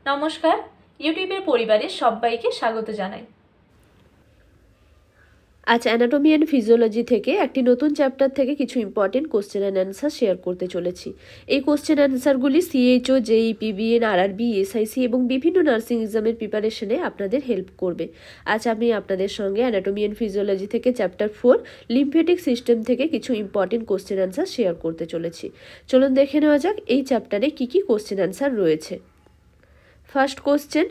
নমস্কার, ইউটিউবের পরিবারে সবাইকে স্বাগত জানাই। আজ অ্যানাটমি অ্যান্ড ফিজিওলজি থেকে একটি নতুন চ্যাপ্টার থেকে কিছু important question and answer share করতে চলেছি। এই কোশ্চেন অ্যান্সারগুলি সিএইচও, জেই, পিবিএন, আরআরবি, এসআইসি এবং বিভিন্ন নার্সিং এক্সামের প্রিপারেশনে আপনাদের হেল্প করবে। আজ আমি আপনাদের সঙ্গে অ্যানাটমি অ্যান্ড ফিজিওলজি থেকে চ্যাপ্টার 4 লিম্ফেটিক সিস্টেম থেকে কিছু ইম্পর্টেন্ট কোশ্চেন অ্যান্সার শেয়ার করতে চলেছি। চলুন দেখে নেওয়া যাক এই চ্যাপ্টারে কী কী কোশ্চেন অ্যান্সার রয়েছে। First question.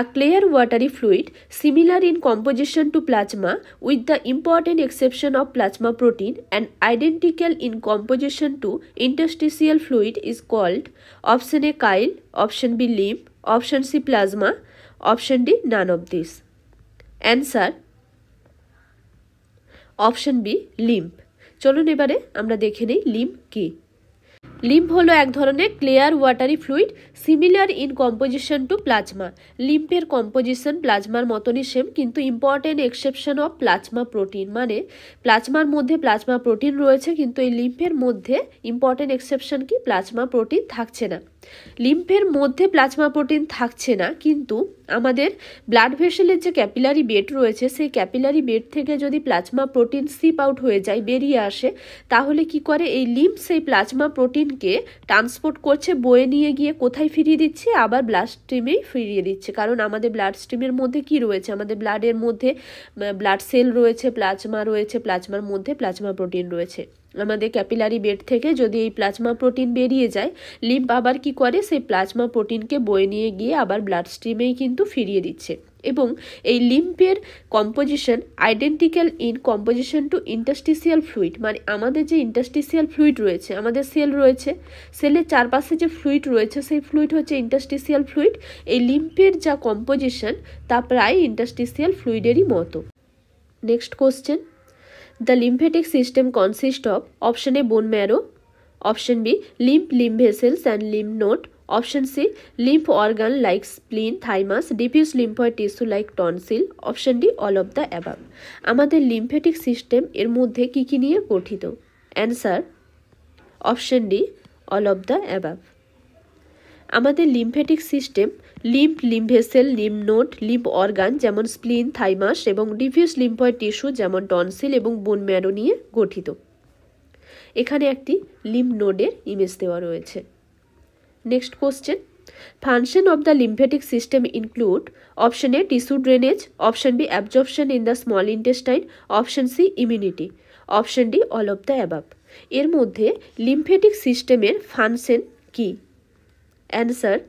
A clear watery fluid similar in composition to plasma with the important exception of plasma protein and identical in composition to interstitial fluid is called option A chyle, option B lymph, option C plasma, option D none of these. Answer option B lymph. চলুন এবারে আমরা দেখে নেই lymph কি। Lymph হলো এক ধরনের clear watery fluid similar in composition to plasma. লিম্ফের কম্পোজিশন প্লাজমার মতনই সেম, কিন্তু important exception of plasma protein, মানে প্লাজমার মধ্যে প্লাজমা প্রোটিন রয়েছে, কিন্তু এই লিম্ফের মধ্যে ইম্পর্টেন্ট এক্সেপশন কি, প্লাজমা প্রোটিন থাকছে না। লিম্ফের মধ্যে প্লাজমা প্রোটিন থাকছে না, কিন্তু আমাদের ব্লাড ভেসেলের যে ক্যাপিলারি বেড রয়েছে সেই ক্যাপিলারি বেড থেকে যদি প্লাজমা প্রোটিন সিপ আউট হয়ে যায়, বেরিয়ে আসে, তাহলে কি করে এই লিম্ফ সেই প্লাজমা প্রোটিনকে ট্রান্সপোর্ট করছে, বয়ে নিয়ে গিয়ে কোথায় ফিরিয়ে দিচ্ছে, আবার ব্লাড স্ট্রিমেই ফিরিয়ে দিচ্ছে। কারণ আমাদের ব্লাড স্ট্রিমের মধ্যে কি রয়েছে, আমাদের ব্লাডের মধ্যে ব্লাড সেল রয়েছে, প্লাজমা রয়েছে, প্লাজমার মধ্যে প্লাজমা প্রোটিন রয়েছে। আমাদের ক্যাপিলারি বেড থেকে যদি এই প্লাজমা প্রোটিন বেরিয়ে যায়, লিম্ফ আবার কি করে, সেই প্লাজমা প্রোটিনকে বয়ে নিয়ে গিয়ে আবার ব্লাড স্ট্রিমেই কিন্তু ফিরিয়ে দিচ্ছে। এবং এই লিম্ফের composition identical in composition to interstitial fluid, মানে আমাদের যে ইন্টারস্টিসিয়াল ফ্লুইড রয়েছে, আমাদের সেল রয়েছে, সেলের চারপাশে যে ফ্লুইড রয়েছে সেই ফ্লুইড হচ্ছে ইন্টারস্টিসিয়াল ফ্লুইড। এই লিম্ফের যা কম্পোজিশন তা প্রায় ইন্টারস্টিসিয়াল ফ্লুইডেরই মতো। Next question. The lymphatic system consists of option A bone marrow, option B lymph vessels and lymph node, option C lymph organ like spleen, thymus, diffuse lymphoid tissue like tonsil, option D all of the above. আমাদের lymphatic system এর মধ্যে কি কি নিয়ে গঠিত? Answer option D all of the above. আমাদের lymphatic system lymph vessel, lymph node, lymph organ যেমন spleen, thymus এবং ডিফিউজ লিম্ফয়েড টিস্যু যেমন টনসিল এবং বোন ম্যারো নিয়ে গঠিত। এখানে একটি লিম্ফ নোডের ইমেজ দেওয়া রয়েছে। Next question. Function of the lymphatic system include option A tissue drainage, option B absorption in the small intestine, option C immunity, option D all of the above. এর মধ্যে lymphatic সিস্টেমের function কি? Answer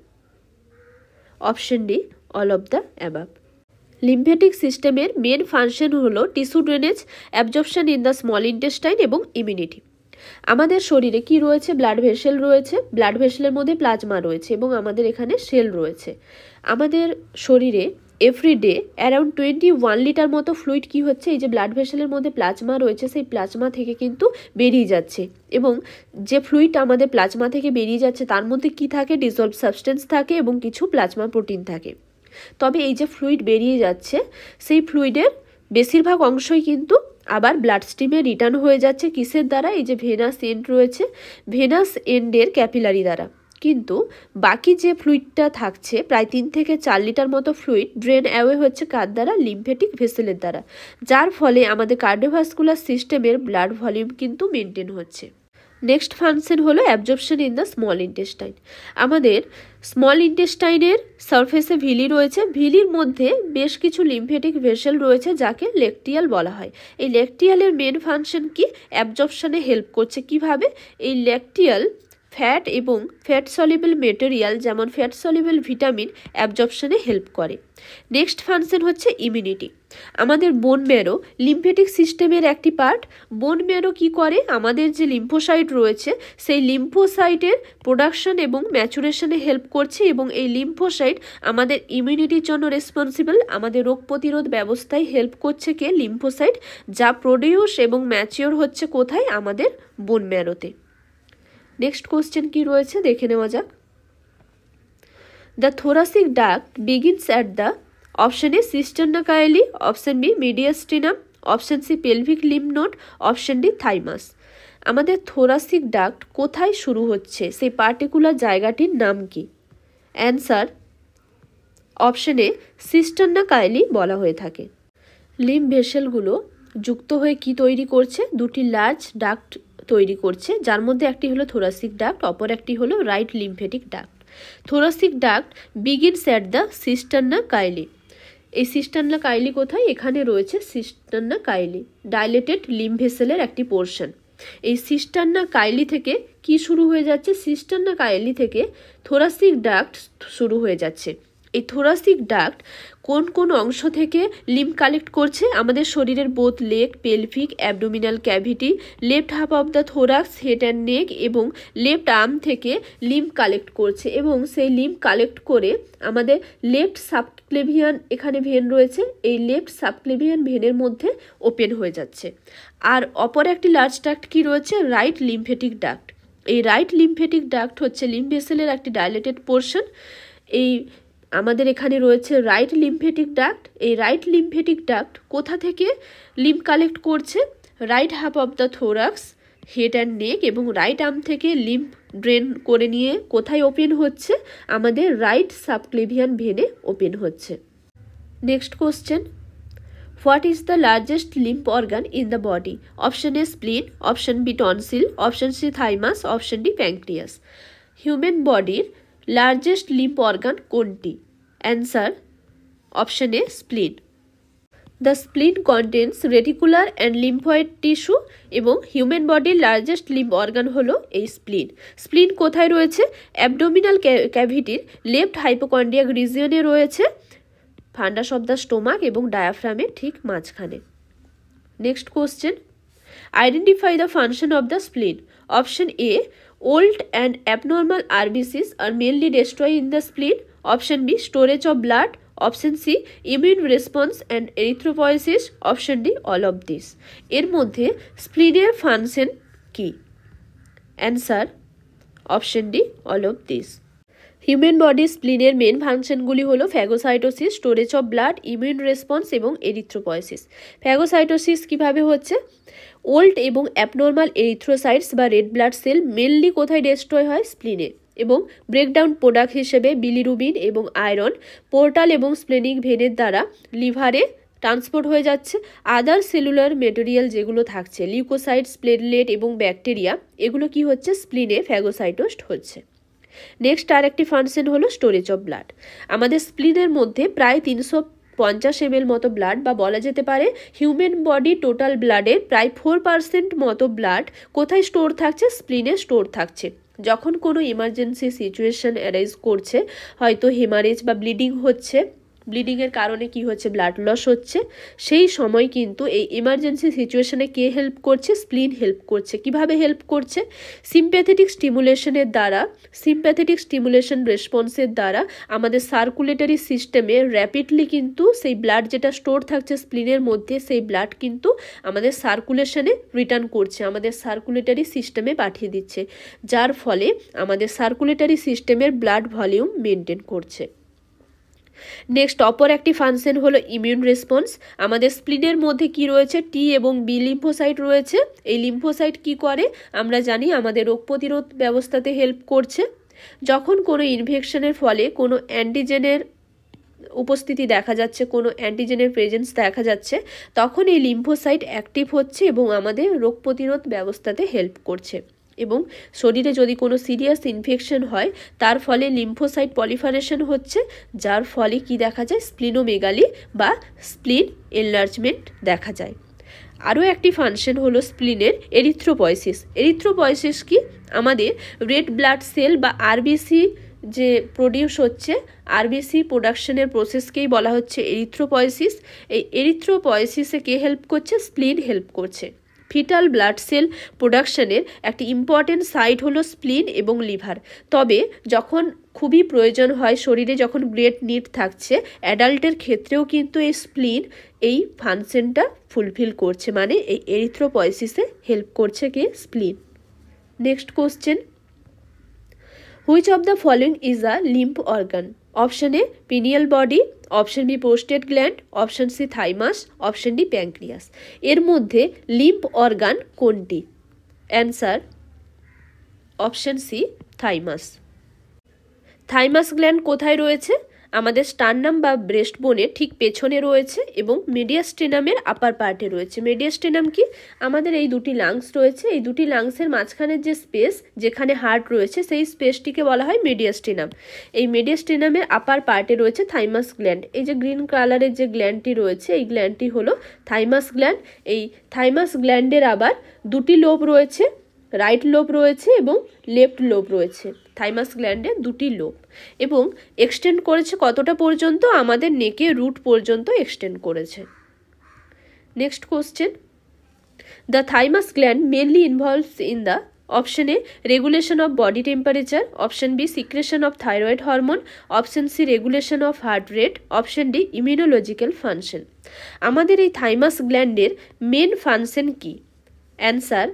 option D all of the above. Lymphatic সিস্টেমের main function হলো tissue drainage, absorption in the small intestine এবং immunity. আমাদের শরীরে কি রয়েছে? ব্লাড ভেসেল রয়েছে, ব্লাড ভেসেলের মধ্যে প্লাজমা রয়েছে এবং আমাদের এখানে সেল রয়েছে। আমাদের শরীরে এভরিডে অ্যারাউন্ড 21 লিটার মতো ফ্লুইড কি হচ্ছে, এই যে ব্লাড ভেসেলের মধ্যে প্লাজমা রয়েছে সেই প্লাজমা থেকে কিন্তু বেরিয়ে যাচ্ছে। এবং যে ফ্লুইড আমাদের প্লাজমা থেকে বেরিয়ে যাচ্ছে তার মধ্যে কি থাকে? ডিসলভ সাবস্টেন্স থাকে এবং কিছু প্লাজমা প্রোটিন থাকে। তবে এই যে ফ্লুইড বেরিয়ে যাচ্ছে সেই ফ্লুইডের বেশিরভাগ অংশই কিন্তু আবার ব্লাড স্ট্রিমে রিটার্ন হয়ে যাচ্ছে। কিসের দ্বারা? এই যে ভেনাস এন্ড রয়েছে, ভেনাস এন্ডের ক্যাপিলারি দ্বারা। কিন্তু বাকি যে ফ্লুইডটা থাকছে প্রায় 3 থেকে 4 লিটার মতো ফ্লুইড ড্রেন অ্যাওয়ে হচ্ছে কার দ্বারা? লিম্ফেটিক ভেসেলের দ্বারা, যার ফলে আমাদের কার্ডিওভাস্কুলার সিস্টেমের ব্লাড ভলিউম কিন্তু মেনটেন হচ্ছে। নেক্সট ফাংশন হলো absorption in the small intestine. আমাদের স্মল ইন্টেস্টাইনের সারফেসে ভিলি রয়েছে, ভিলির মধ্যে বেশ কিছু লিম্ফেটিক ভেসেল রয়েছে যাকে লেকটিয়াল বলা হয়। এই লেকটিয়ালের মেন ফাংশন কি? অ্যাবজর্পশনে হেল্প করছে। কিভাবে? এই লেকটিয়াল ফ্যাট এবং ফ্যাট সলিবল মেটেরিয়াল যেমন ফ্যাট সলিবল ভিটামিন অ্যাবজর্পশনে হেল্প করে। নেক্সট ফাংশন হচ্ছে ইমিউনিটি। আমাদের বোন ম্যারো লিম্ফেটিক সিস্টেমের একটি পার্ট। বোন ম্যারো কি করে? আমাদের যে লিম্ফোসাইট রয়েছে সেই লিম্ফোসাইটের প্রোডাকশন এবং ম্যাচুরেশনে হেল্প করছে এবং এই লিম্ফোসাইট আমাদের ইমিউনিটির জন্য রেসপন্সিবল। আমাদের রোগ প্রতিরোধ ব্যবস্থায় হেল্প করছে কে? লিম্ফোসাইট, যা প্রডিউস এবং ম্যাচিওর হচ্ছে কোথায়? আমাদের বোন ম্যারোতে। নেক্সট কোশ্চেন কি রয়েছে দেখে নেওয়া যাক। The thoracic duct begins at the option A cisterna chyli, option B mediastinum, option C pelvic lymph node, option D thymus. আমাদের থোরাসিক ডাক্ট কোথায় শুরু হচ্ছে, সেই পার্টিকুলার জায়গাটির নাম কি? Answer option A cisterna chyli বলা হয়ে থাকে। লিম্ফ ভেসেলগুলো যুক্ত হয়ে কি তৈরি করছে? দুটি লার্জ ডাক্ট তৈরি করছে, যার মধ্যে একটি হলো থোরাসিক ডাক্ট, অপর একটি হলো right lymphatic duct. Thoracic duct begins at the cisterna chyli. এই সিস্টার্না কাইলি কোথায়? এখানে রয়েছে সিস্টার্না কাইলি, ডাইলেটেড লিম্ফ ভেসেলের একটি পোর্শন। এই সিস্টার্না কাইলি থেকে কি শুরু হয়ে যাচ্ছে? সিস্টার্না কাইলি থেকে থোরাসিক ডাক্ট শুরু হয়ে যাচ্ছে। এই থোরাসিক ডাক্ট কোন কোন অংশ থেকে লিম্ফ কালেক্ট করছে? আমাদের শরীরের both leg, pelvic, abdominal cavity, left half of the thorax, head and neck এবং লেফট আর্ম থেকে লিম্ফ কালেক্ট করছে, এবং সেই লিম্ফ কালেক্ট করে আমাদের লেফট সাবক্লেভিয়ান, এখানে ভেন রয়েছে, এই লেফট সাবক্লেভিয়ান ভেনের মধ্যে ওপেন হয়ে যাচ্ছে। আর অপর একটি লার্জ ডাক্ট কি রয়েছে? Right lymphatic duct. এই রাইট লিম্ফেটিক ডাক্ট হচ্ছে লিম্ফ ভেসেলের একটি ডাইলেটেড পোর্শন। এই আমাদের এখানে রয়েছে রাইট লিম্ফেটিক ডাক্ট। এই রাইট লিম্ফেটিক ডাক্ট কোথা থেকে লিম্ফ কালেক্ট করছে? Right half of the thorax, head and neck এবং রাইট আর্ম থেকে লিম্ফ ড্রেন করে নিয়ে কোথায় ওপেন হচ্ছে? আমাদের রাইট সাবক্লেভিয়ান ভেনে ওপেন হচ্ছে। Next question, what is the largest lymph organ in the body? Option A spleen, option B tonsil, option C thymus, option D pancreas. Human বডির largest lymph organ কোনটি? Answer option A spleen. The spleen contains reticular and lymphoid tissue, এবং human বডির largest lymph organ হলো এই spleen. Spleen কোথায় রয়েছে? Abdominal ক্যাভিটির left hypochondriac রিজিয়নে রয়েছে, ফান্ডাস অফ দ্য স্টোমাক এবং ডায়াফ্রামের ঠিক মাঝখানে। Next question, identify the function of the spleen. Option A, old and abnormal RBCs are mainly destroyed in the spleen. Option B, storage of blood. Option C, immune response and erythropoiesis. Option D, all of this. এর মধ্যে স্প্লিনের function কি? Answer option D, all of this. Human body স্প্লিনের main ফাংশনগুলি হলো phagocytosis, storage of blood, immune response এবং erythropoiesis. Phagocytosis কিভাবে হচ্ছে? ওল্ড এবং অ্যাবনর্মাল এরিথ্রোসাইটস বা রেড ব্লাড সেল মেনলি কোথায় ডেস্ট্রয় হয়? স্প্লিনে, এবং ব্রেকডাউন প্রোডাক্ট হিসেবে বিলিরুবিন এবং আয়রন পোর্টাল এবং স্প্লেনিক ভেনের দ্বারা লিভারে ট্রান্সপোর্ট হয়ে যাচ্ছে। আদার সেলুলার মেটেরিয়াল যেগুলো থাকছে, লিউকোসাইটস, প্লেটলেট এবং ব্যাকটেরিয়া, এগুলো কি হচ্ছে? স্প্লিনে ফ্যাগোসাইটোসড হচ্ছে। নেক্সট আর একটি ফাংশন হলো স্টোরেজ অফ ব্লাড। আমাদের স্প্লিনের মধ্যে প্রায় 350 ml মতো ব্লাড, বা বলা যেতে পারে হিউম্যান বডি টোটাল ব্লাডের প্রায় 4% মতো ব্লাড কোথায় স্টোর থাকছে? স্প্লিনে স্টোর থাকছে। যখন কোনো ইমার্জেন্সি সিচুয়েশন অ্যারাইজ করছে, হয়তো হেমারেজ বা ব্লিডিং হচ্ছে, ব্লিডিংয়ের কারণে কি হচ্ছে? ব্লাড লস হচ্ছে, সেই সময় কিন্তু এই ইমার্জেন্সি সিচুয়েশনে কে হেল্প করছে? স্প্লিন হেল্প করছে। কিভাবে হেল্প করছে? সিম্প্যাথেটিক স্টিমুলেশনের দ্বারা, সিম্প্যাথেটিক স্টিমুলেশন রেসপন্সের দ্বারা আমাদের সার্কুলেটরি সিস্টেমে র্যাপিডলি কিন্তু সেই ব্লাড যেটা স্টোর থাকছে স্প্লিনের মধ্যে, সেই ব্লাড কিন্তু আমাদের সার্কুলেশনে রিটার্ন করছে, আমাদের সার্কুলেটরি সিস্টেমে পাঠিয়ে দিচ্ছে, যার ফলে আমাদের সার্কুলেটরি সিস্টেমের ব্লাড ভলিউম মেনটেন করছে। নেক্সট অপর একটি ফাংশন হলো ইমিউন রেসপন্স। আমাদের স্প্লিনের মধ্যে কি রয়েছে? টি এবং বি লিম্ফোসাইট রয়েছে। এই লিম্ফোসাইট কি করে? আমরা জানি আমাদের রোগ প্রতিরোধ ব্যবস্থাতে হেল্প করছে। যখন কোনো ইনফেকশনের ফলে কোনো অ্যান্টিজেনের উপস্থিতি দেখা যাচ্ছে, কোনো অ্যান্টিজেনের প্রেজেন্স দেখা যাচ্ছে, তখন এই লিম্ফোসাইট অ্যাক্টিভ হচ্ছে এবং আমাদের রোগ প্রতিরোধ ব্যবস্থাতে হেল্প করছে। এবং শরীরে যদি কোনো সিরিয়াস ইনফেকশন হয়, তার ফলে লিম্ফোসাইট পলিফারেশন হচ্ছে, যার ফলে কি দেখা যায়? স্প্লিনোমেগালি বা স্প্লিন এনলার্জমেন্ট দেখা যায়। আরও একটি ফাংশন হলো স্প্লিনের এরিথ্রোপয়েসিস। এরিথ্রোপয়েসিস কি? আমাদের রেড ব্লাড সেল বা আরবিসি যে প্রডিউস হচ্ছে, আরবিসি প্রোডাকশনের প্রসেসকেই বলা হচ্ছে এরিথ্রোপয়েসিস। এই এরিথ্রোপয়েসিসে কে হেল্প করছে? স্প্লিন হেল্প করছে। ফিটাল ব্লাড সেল প্রোডাকশনের একটি ইম্পর্টেন্ট সাইট হলো স্প্লিন এবং লিভার। তবে যখন খুবই প্রয়োজন হয়, শরীরে যখন গ্রেট নিড থাকছে, অ্যাডাল্টের ক্ষেত্রেও কিন্তু এই স্প্লিন এই ফাংশনটা ফুলফিল করছে, মানে এই এরিথ্রোপয়েসিসে হেল্প করছে কে? Spleen. Next question, which of the following is a lymph organ? Option A pineal body, option B prostate gland, option C thymus, option D pancreas. এর মধ্যে লিম্ফ অর্গান কোনটি? Answer option C thymus. Thymus gland কোথায় রয়েছে? আমাদের sternum বা breast বোনের ঠিক পেছনে রয়েছে এবং মিডিয়াস্টেনামের আপার পার্টে রয়েছে। মিডিয়াস্টেনাম কি? আমাদের এই দুটি লাংস রয়েছে, এই দুটি লাংসের মাঝখানের যে স্পেস যেখানে হার্ট রয়েছে সেই স্পেসটিকে বলা হয় মিডিয়াস্টেনাম। এই মিডিয়াস্টেনামের আপার পার্টে রয়েছে থাইমাস গ্ল্যান্ড। এই যে গ্রিন কালারের যে গ্ল্যান্ডটি রয়েছে এই গ্ল্যান্ডটি হলো থাইমাস গ্ল্যান্ড। এই থাইমাস গ্ল্যান্ডের আবার দুটি লোব রয়েছে, রাইট লোব রয়েছে এবং লেফট লোব রয়েছে। থাইমাস গ্ল্যান্ডে দুটি লোব এবং এক্সটেন্ড করেছে কতটা পর্যন্ত? আমাদের নেকে রুট পর্যন্ত এক্সটেন্ড করেছে। Next question, the thymus gland mainly involves in the option A regulation of body temperature, option B secretion of thyroid hormone, option C regulation of heart rate, option D immunological function. আমাদের এই thymus গ্ল্যান্ডের main function কি? Answer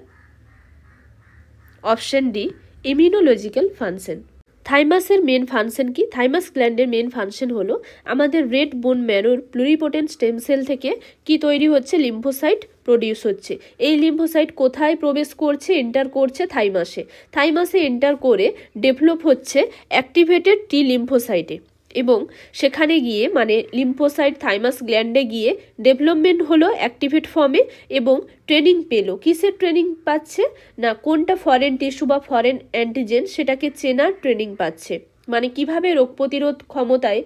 option D immunological function. থাইমাসের main function কি? Thymus গ্ল্যান্ডের main function হলো আমাদের red বোন ম্যারোর প্লুরিপোটেন্ট স্টেম সেল থেকে কি তৈরি হচ্ছে? লিম্ফোসাইট প্রডিউস হচ্ছে। এই লিম্ফোসাইট কোথায় প্রবেশ করছে? এন্টার করছে থাইমাসে। থাইমাসে এন্টার করে ডেভেলপ হচ্ছে অ্যাক্টিভেটেড টি লিম্ফোসাইটে এবং সেখানে গিয়ে মানে লিম্ফোসাইট থাইমাস গ্ল্যান্ডে গিয়ে ডেভেলপমেন্ট হলো অ্যাক্টিভেট ফর্মে এবং ট্রেনিং পেলো। কিসের ট্রেনিং পাচ্ছে? না কোনটা ফরেন টিস্যু বা ফরেন অ্যান্টিজেন সেটাকে চেনার ট্রেনিং পাচ্ছে। মানে কিভাবে রোগ প্রতিরোধ ক্ষমতায়,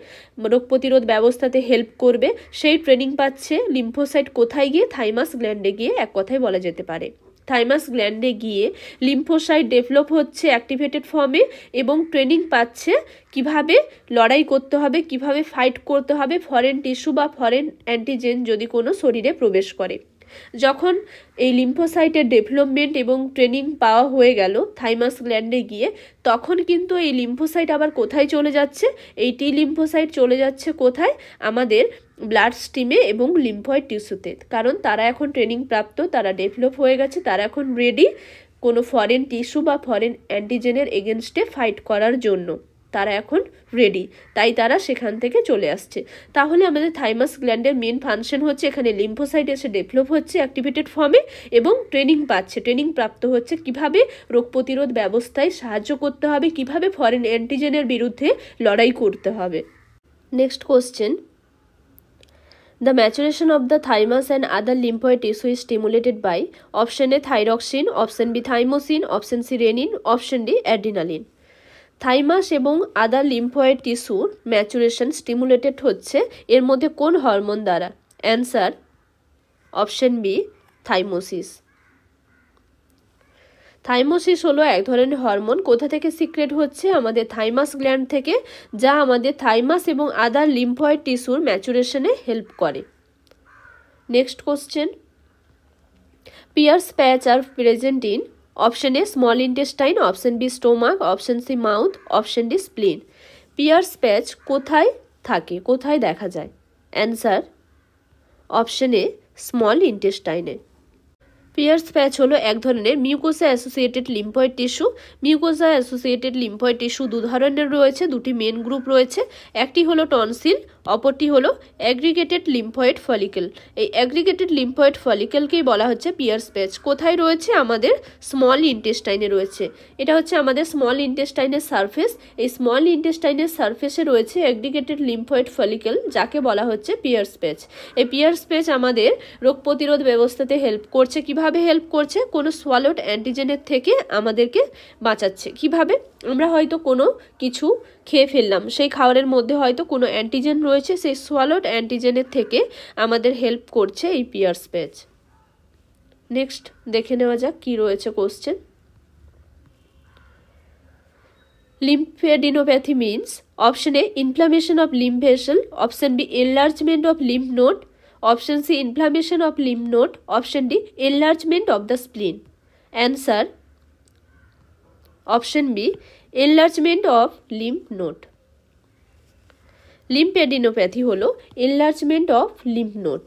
রোগ প্রতিরোধ ব্যবস্থাতে হেল্প করবে সেই ট্রেনিং পাচ্ছে লিম্ফোসাইট কোথায় গিয়ে? থাইমাস গ্ল্যান্ডে গিয়ে, এক কথায় বলা যেতে পারে। থাইমাস গ্ল্যান্ডে গিয়ে লিম্ফোসাইট ডেভেলপ হচ্ছে অ্যাক্টিভেটেড ফর্মে এবং ট্রেনিং পাচ্ছে কিভাবে লড়াই করতে হবে, কিভাবে ফাইট করতে হবে ফরেন টিস্যু বা ফরেন অ্যান্টিজেন যদি কোনো শরীরে প্রবেশ করে। যখন এই লিম্ফোসাইটের ডেভেলপমেন্ট এবং ট্রেনিং পাওয়া হয়ে গেল থাইমাস গ্ল্যান্ডে গিয়ে, তখন কিন্তু এই লিম্ফোসাইট আবার কোথায় চলে যাচ্ছে? এই টি লিম্ফোসাইট চলে যাচ্ছে কোথায়? আমাদের ব্লাড স্ট্রিমে এবং লিম্ফয়েড টিস্যুতে। কারণ তারা এখন ট্রেনিং প্রাপ্ত, তারা ডেভেলপ হয়ে গেছে, তারা এখন রেডি কোনো ফরেন টিস্যু বা ফরেন অ্যান্টিজেনের এগেনস্টে ফাইট করার জন্য। তারা এখন রেডি, তাই তারা সেখান থেকে চলে আসছে। তাহলে আমাদের থাইমাস গ্ল্যান্ডের মেন ফাংশন হচ্ছে এখানে লিম্ফোসাইট এসে ডেভেলপ হচ্ছে অ্যাক্টিভেটেড ফর্মে এবং ট্রেনিং পাচ্ছে, ট্রেনিং প্রাপ্ত হচ্ছে কিভাবে রোগ প্রতিরোধ ব্যবস্থায় সাহায্য করতে হবে, কিভাবে ফরেন অ্যান্টিজেনের বিরুদ্ধে লড়াই করতে হবে। Next question, the maturation of the thymus and other lymphoid tissue is stimulated by option A thyroxine, option B thymosin, option C renin, option D adrenaline. থাইমাস এবং আদার লিম্ফয়েড টিস্যুর ম্যাচুরেশন স্টিমুলেটেড হচ্ছে এর মধ্যে কোন হরমোন দ্বারা? Answer option B thymosin. Thymosin হলো এক ধরনের হরমোন। কোথা থেকে সিক্রেট হচ্ছে? আমাদের থাইমাস গ্ল্যান্ড থেকে, যা আমাদের থাইমাস এবং আদার লিম্ফয়েড টিস্যুর ম্যাচুরেশনে হেল্প করে। Next question, Peyer's patch are present in option A small intestine, option B stomach, option C mouth, option D spleen. Peyer's patch কোথায় থাকে, কোথায় দেখা যায়? অ্যান্সার অপশন এ স্মল ইন্টেস্টাইনে। পিয়ার্স প্যাচ হলো এক ধরনের mucosa associated lymphoid tissue. Mucosa associated lymphoid tissue দু ধরনের রয়েছে, দুটি মেন গ্রুপ রয়েছে। একটি হলো টনসিল, অপরটি হলো অ্যাগ্রিগেটেড লিম্ফয়েড ফলিকেল। এই অ্যাগ্রিগেটেড লিম্ফয়েড ফলিকেলকেই বলা হচ্ছে পিয়ার্স প্যাচ। কোথায় রয়েছে? আমাদের স্মল ইন্টেস্টাইনে রয়েছে। এটা হচ্ছে আমাদের স্মল ইন্টেস্টাইনের সারফেস। এই স্মল ইন্টেস্টাইনের সারফেসে রয়েছে অ্যাগ্রিগেটেড লিম্ফয়েড ফলিকেল, যাকে বলা হচ্ছে পিয়ার্স প্যাচ। এই পিয়ার্স প্যাচ আমাদের রোগ প্রতিরোধ ব্যবস্থাতে হেল্প করছে। কিভাবে হেল্প করছে? কোনো সোয়ালোড অ্যান্টিজেনের থেকে আমাদেরকে বাঁচাচ্ছে। কিভাবে? আমরা হয়তো কোনো কিছু খেয়ে ফেললাম, সেই খাবারের মধ্যে হয়তো কোনো অ্যান্টিজেন রয়েছে, সেই সোয়ালোড অ্যান্টিজেনের থেকে আমাদের হেল্প করছে এই পিয়ার্স প্যাচ। নেক্সট দেখে নেওয়া যাক কি রয়েছে question. Lymphadenopathy means option A inflammation of lymph vessel, option B enlargement of lymph node, option C inflammation of lymph node, option D enlargement of the spleen. Answer option B enlargement of lymph node. Lymphadenopathy হলো enlargement of lymph node.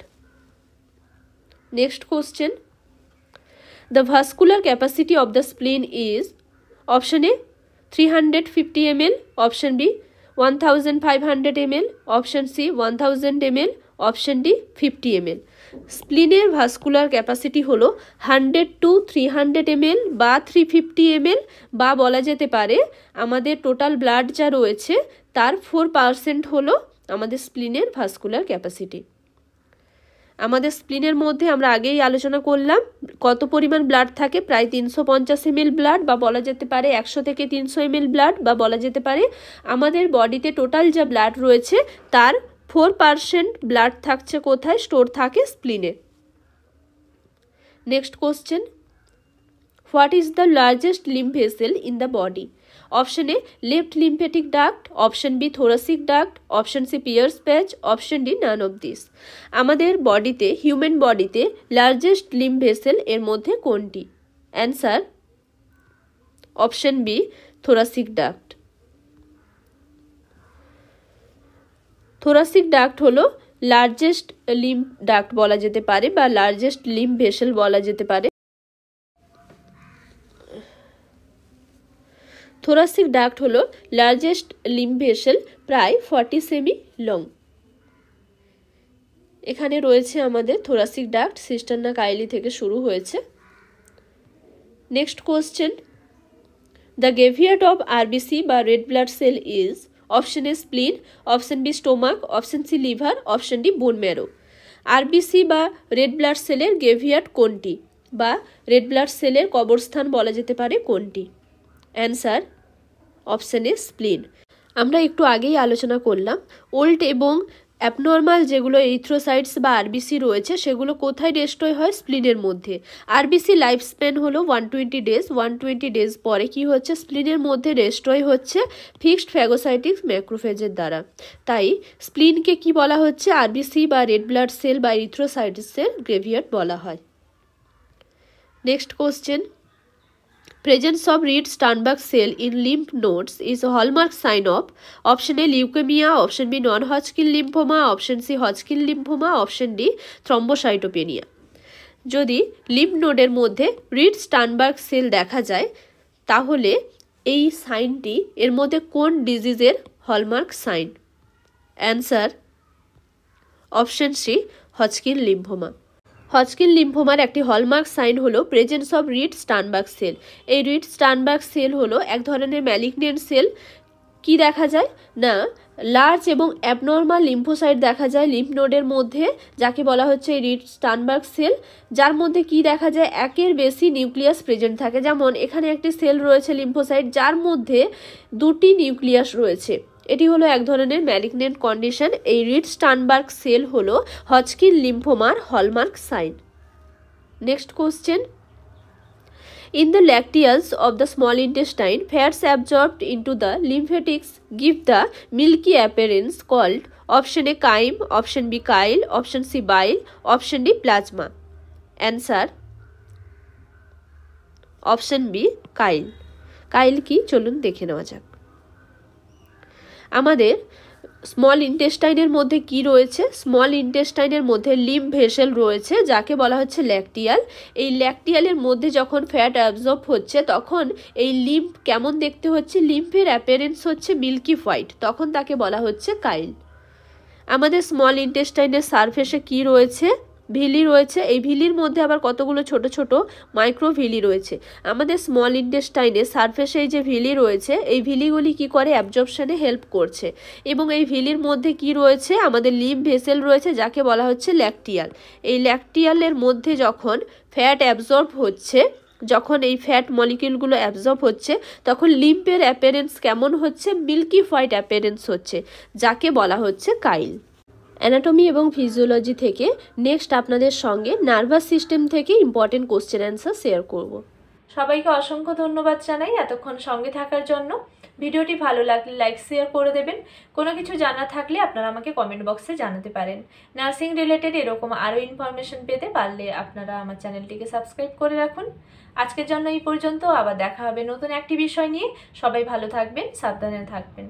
Next question, the vascular capacity of the spleen is option A 350 ml, option B 1500 ml, option C 1000 ml, option D 50 ml। স্প্লিনের vascular capacity হলো 100 to 300 ml বা 350 ml, বা বলা যেতে পারে আমাদের total blood যা রয়েছে তার 4% হলো আমাদের স্প্লিনের ভাস্কুলার ক্যাপাসিটি। আমাদের স্প্লিনের মধ্যে আমরা আগেই আলোচনা করলাম কত পরিমাণ ব্লাড থাকে, প্রায় 350 ml ব্লাড, বা বলা যেতে পারে 100 থেকে 300 ml ব্লাড, বা বলা যেতে পারে আমাদের বডিতে টোটাল যা ব্লাড রয়েছে তার 4% ব্লাড থাকছে কোথায়, স্টোর থাকে স্প্লিনে। Next question, what is the largest lymph vessel in the body? Option A left lymphatic duct, option B thoracic duct, option C Peyer's patch, option D none of this. আমাদের বডিতে, human বডিতে largest lymph vessel এর মধ্যে কোনটি? Answer option B thoracic duct. Thoracic duct হলো largest lymph duct বলা যেতে পারে, বা লার্জেস্ট লিম্ফ ভেসেল বলা যেতে পারে। থোরাসিক ডাক্ট হলো লার্জেস্ট লিম্ফ ভেসেল, প্রায় 40 সেমি লং। এখানে রয়েছে আমাদের থোরাসিক ডাক্ট, সিস্টারনা কাইলি থেকে শুরু হয়েছে। Next question, the graveyard of RBC বা red blood cell is, option A spleen, option B stomach, option C liver, option D bone marrow. RBC বা red blood সেলের graveyard কোনটি, বা red blood সেলের কবরস্থান বলা যেতে পারে কোনটি? Answer option A স্প্লিন। আমরা একটু আগেই আলোচনা করলাম ওল্ড এবং অ্যাবনর্মাল যেগুলো এরিথ্রোসাইটস বা আরবিসি রয়েছে সেগুলো কোথায় ডেস্ট্রয় হয়? স্প্লিনের মধ্যে। আরবিসি লাইফ স্প্যান হলো 120 ডেজ। 120 ডেজ পরে কি হচ্ছে? স্প্লিনের মধ্যে ডেস্ট্রয় হচ্ছে ফিক্সড ফ্যাগোসাইটিক ম্যাক্রোফেজের দ্বারা। তাই স্প্লিনকে কি বলা হচ্ছে? আরবিসি বা রেড ব্লাড সেল বা এরিথ্রোসাইটসের গ্রেভিয়ার্ড বলা হয়। Next question, presence of Reed-Sternberg cell in lymph nodes is a hallmark sign of, option A leukemia, option B non-Hodgkin lymphoma, option C Hodgkin lymphoma, option D thrombocytopenia। যদি lymph নোডের মধ্যে Reed Sternberg sell দেখা যায় তাহলে এই সাইনটি এর মধ্যে কোন ডিজিজের hallmark sign? Answer option C Hodgkin lymphoma. Hodgkin লিম্ফোমার একটি হলমার্ক সাইন হলো প্রেজেন্স অফ রিড-স্টার্নবার্গ সেল। এই রিড-স্টার্নবার্গ সেল হলো এক ধরনের ম্যালিগনেন্ট সেল। কি দেখা যায় না, লার্জ এবং অ্যাবনর্মাল লিম্ফোসাইট দেখা যায় লিম্ফ নোডের মধ্যে, যাকে বলা হচ্ছে রিড-স্টার্নবার্গ সেল, যার মধ্যে কি দেখা যায় একের বেশি নিউক্লিয়াস প্রেজেন্ট থাকে। যেমন এখানে একটি সেল রয়েছে লিম্ফোসাইট যার মধ্যে 2টি নিউক্লিয়াস রয়েছে। এটি হলো এক ধরনের ম্যালিগনেন্ট কন্ডিশন। এই রিড-স্টার্নবার্গ সেল হলো হজকিন লিম্ফোমার hallmark sign. Next question, in the lacteals of the small intestine, fats absorbed into the lymphatics give the milky appearance called, option A chyme, option B chyle, option C bile, option D plasma। Answer option B chyle। chyle কি চলুন দেখে নেওয়া যাক। আমাদের small ইন্টেস্টাইনের মধ্যে কি রয়েছে? Small ইন্টেস্টাইনের মধ্যে লিম্ফ ভেসেল রয়েছে যাকে বলা হচ্ছে ল্যাকটিয়াল। এই ল্যাকটিয়ালের মধ্যে যখন ফ্যাট অ্যাবজর্ব হচ্ছে তখন এই লিম্ফ কেমন দেখতে হচ্ছে? লিম্ফের অ্যাপিয়ারেন্স হচ্ছে মিল্কি হোয়াইট, তখন তাকে বলা হচ্ছে কাইল। আমাদের স্মল ইন্টেস্টাইনের সারফেসে কি রয়েছে? ভিলি রয়েছে। এই ভিলির মধ্যে আবার কতগুলো ছোট ছোট মাইক্রো ভিলি রয়েছে। আমাদের স্মল ইন্টেস্টাইনের সারফেসে এই যে ভিলি রয়েছে এই ভিলিগুলি কি করে? অ্যাবজর্পশনে হেল্প করছে। এবং এই ভিলির মধ্যে কি রয়েছে? আমাদের লিম্ফ ভেসেল রয়েছে যাকে বলা হচ্ছে ল্যাকটিয়াল। এই ল্যাকটিয়ালের মধ্যে যখন ফ্যাট অ্যাবজর্ব হচ্ছে, যখন এই ফ্যাট মলিকিউলগুলো অ্যাবজর্ব হচ্ছে তখন লিম্ফের অ্যাপিয়ারেন্স কেমন হচ্ছে? মিল্কি হোয়াইট অ্যাপিয়ারেন্স হচ্ছে, যাকে বলা হচ্ছে কাইল। অ্যানাটমি এবং ফিজিওলজি থেকে নেক্সট আপনাদের সঙ্গে নার্ভাস সিস্টেম থেকে ইম্পর্টেন্ট কোশ্চেন অ্যান্সার শেয়ার করব। সবাইকে অসংখ্য ধন্যবাদ জানাই এতক্ষণ সঙ্গে থাকার জন্য। ভিডিওটি ভালো লাগলে লাইক শেয়ার করে দেবেন। কোনো কিছু জানা থাকলে আপনারা আমাকে কমেন্ট বক্সে জানাতে পারেন। নার্সিং রিলেটেড এরকম আরও ইনফরমেশন পেতে পারলে আপনারা আমার চ্যানেলটিকে সাবস্ক্রাইব করে রাখুন। আজকের জন্য এই পর্যন্ত, আবার দেখা হবে নতুন একটি বিষয় নিয়ে। সবাই ভালো থাকবেন, সাবধানে থাকবেন।